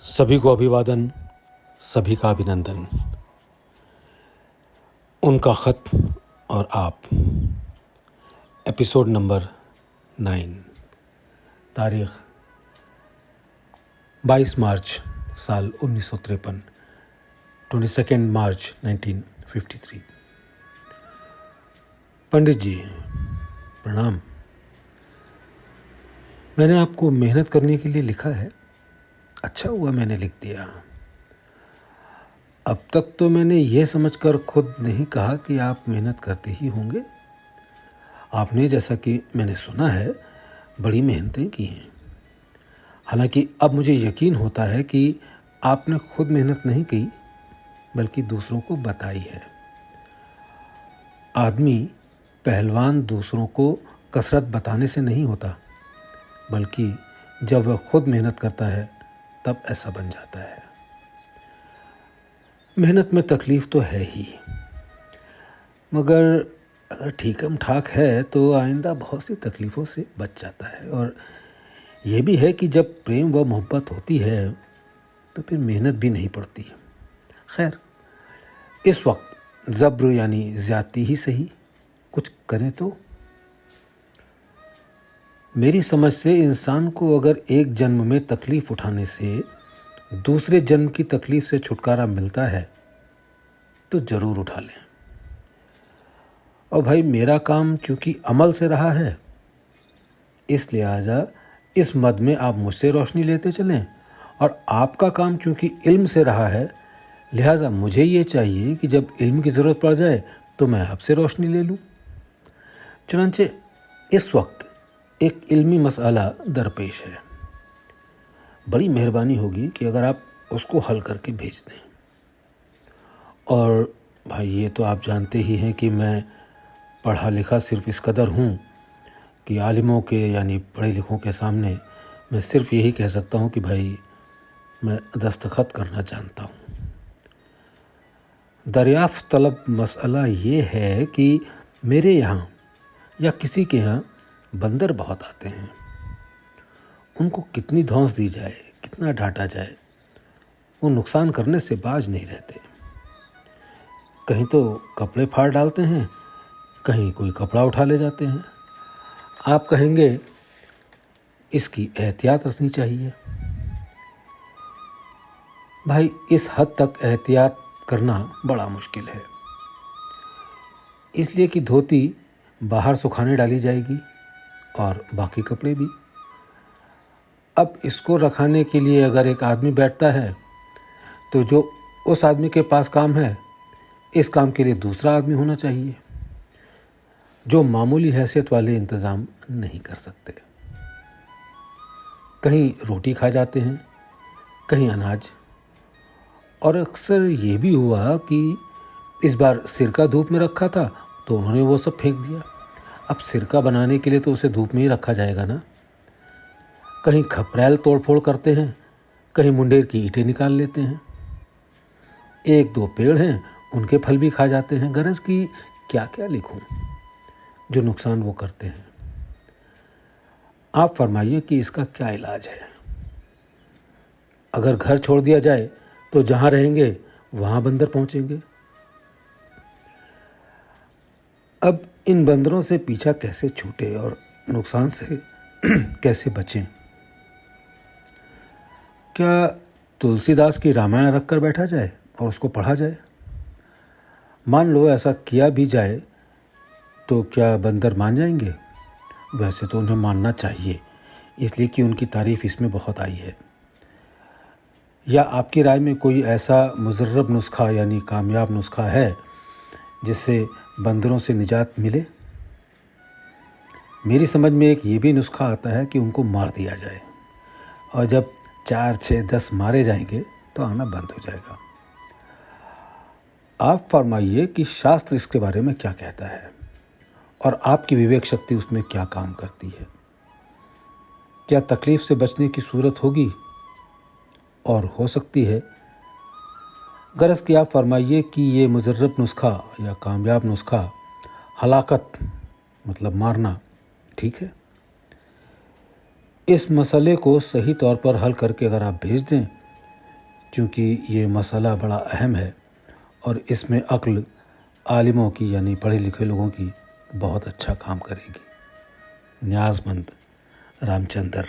सभी को अभिवादन, सभी का अभिनंदन। उनका ख़त और आप, एपिसोड नंबर 9, तारीख़ 22 मार्च साल 1953, 22 मार्च 1953। पंडित जी प्रणाम। मैंने आपको मेहनत करने के लिए लिखा है। अच्छा हुआ मैंने लिख दिया। अब तक तो मैंने ये समझकर खुद नहीं कहा कि आप मेहनत करते ही होंगे। आपने, जैसा कि मैंने सुना है, बड़ी मेहनतें की हैं। हालांकि अब मुझे यकीन होता है कि आपने खुद मेहनत नहीं की, बल्कि दूसरों को बताई है। आदमी पहलवान दूसरों को कसरत बताने से नहीं होता, बल्कि जब वह खुद मेहनत करता है तब ऐसा बन जाता है। मेहनत में तकलीफ़ तो है ही, मगर अगर ठीकम ठाक है तो आइंदा बहुत सी तकलीफ़ों से बच जाता है। और ये भी है कि जब प्रेम व मोहब्बत होती है तो फिर मेहनत भी नहीं पड़ती। खैर, इस वक्त ज़ब्र यानी ज़्यादती ही सही, कुछ करें तो। मेरी समझ से इंसान को अगर एक जन्म में तकलीफ़ उठाने से दूसरे जन्म की तकलीफ़ से छुटकारा मिलता है तो ज़रूर उठा लें। और भाई, मेरा काम चूँकि अमल से रहा है, इस लिहाजा इस मद में आप मुझसे रोशनी लेते चलें, और आपका काम चूँकि इल्म से रहा है, लिहाजा मुझे ये चाहिए कि जब इल्म की ज़रूरत पड़ जाए तो मैं आपसे रोशनी ले लूँ। चुनांचे इस वक्त एक इल्मी मसला दरपेश है। बड़ी मेहरबानी होगी कि अगर आप उसको हल करके भेज दें। और भाई, ये तो आप जानते ही हैं कि मैं पढ़ा लिखा सिर्फ इस कदर हूँ कि आलिमों के यानी पढ़े लिखों के सामने मैं सिर्फ यही कह सकता हूँ कि भाई, मैं दस्तखत करना जानता हूँ। दरियाफ्त तलब मसला ये है कि मेरे यहाँ या किसी के यहाँ बंदर बहुत आते हैं। उनको कितनी धौंस दी जाए, कितना डांटा जाए, वो नुकसान करने से बाज नहीं रहते। कहीं तो कपड़े फाड़ डालते हैं, कहीं कोई कपड़ा उठा ले जाते हैं। आप कहेंगे इसकी एहतियात रखनी चाहिए। भाई, इस हद तक एहतियात करना बड़ा मुश्किल है, इसलिए कि धोती बाहर सुखाने डाली जाएगी और बाकी कपड़े भी। अब इसको रखाने के लिए अगर एक आदमी बैठता है तो जो उस आदमी के पास काम है, इस काम के लिए दूसरा आदमी होना चाहिए, जो मामूली हैसियत वाले इंतज़ाम नहीं कर सकते। कहीं रोटी खा जाते हैं, कहीं अनाज। और अक्सर ये भी हुआ कि इस बार सिरका धूप में रखा था तो उन्होंने वो सब फेंक दिया। अब सिरका बनाने के लिए तो उसे धूप में ही रखा जाएगा ना। कहीं खपरैल तोड़फोड़ करते हैं, कहीं मुंडेर की ईंटें निकाल लेते हैं। एक दो पेड़ हैं, उनके फल भी खा जाते हैं। गरज की क्या क्या लिखूं जो नुकसान वो करते हैं। आप फरमाइए कि इसका क्या इलाज है। अगर घर छोड़ दिया जाए तो जहाँ रहेंगे वहाँ बंदर पहुँचेंगे। अब इन बंदरों से पीछा कैसे छूटे और नुकसान से कैसे बचें? क्या तुलसीदास की रामायण रखकर बैठा जाए और उसको पढ़ा जाए? मान लो ऐसा किया भी जाए तो क्या बंदर मान जाएंगे? वैसे तो उन्हें मानना चाहिए, इसलिए कि उनकी तारीफ इसमें बहुत आई है। या आपकी राय में कोई ऐसा मुजर्रब नुस्खा यानी कामयाब नुस्खा है जिससे बंदरों से निजात मिले? मेरी समझ में एक ये भी नुस्खा आता है कि उनको मार दिया जाए, और जब 4, 6, 10 मारे जाएंगे तो आना बंद हो जाएगा। आप फरमाइए कि शास्त्र इसके बारे में क्या कहता है और आपकी विवेक शक्ति उसमें क्या काम करती है। क्या तकलीफ से बचने की सूरत होगी? और हो सकती है। गरज की आप फरमाइए कि ये मुजर्रब नुस्खा या कामयाब नुस्खा, हलाकत मतलब मारना, ठीक है। इस मसले को सही तौर पर हल करके अगर आप भेज दें क्योंकि ये मसला बड़ा अहम है और इसमें अक्ल आलिमों की यानी पढ़े लिखे लोगों की बहुत अच्छा काम करेगी। न्याज़मंद रामचंद्र।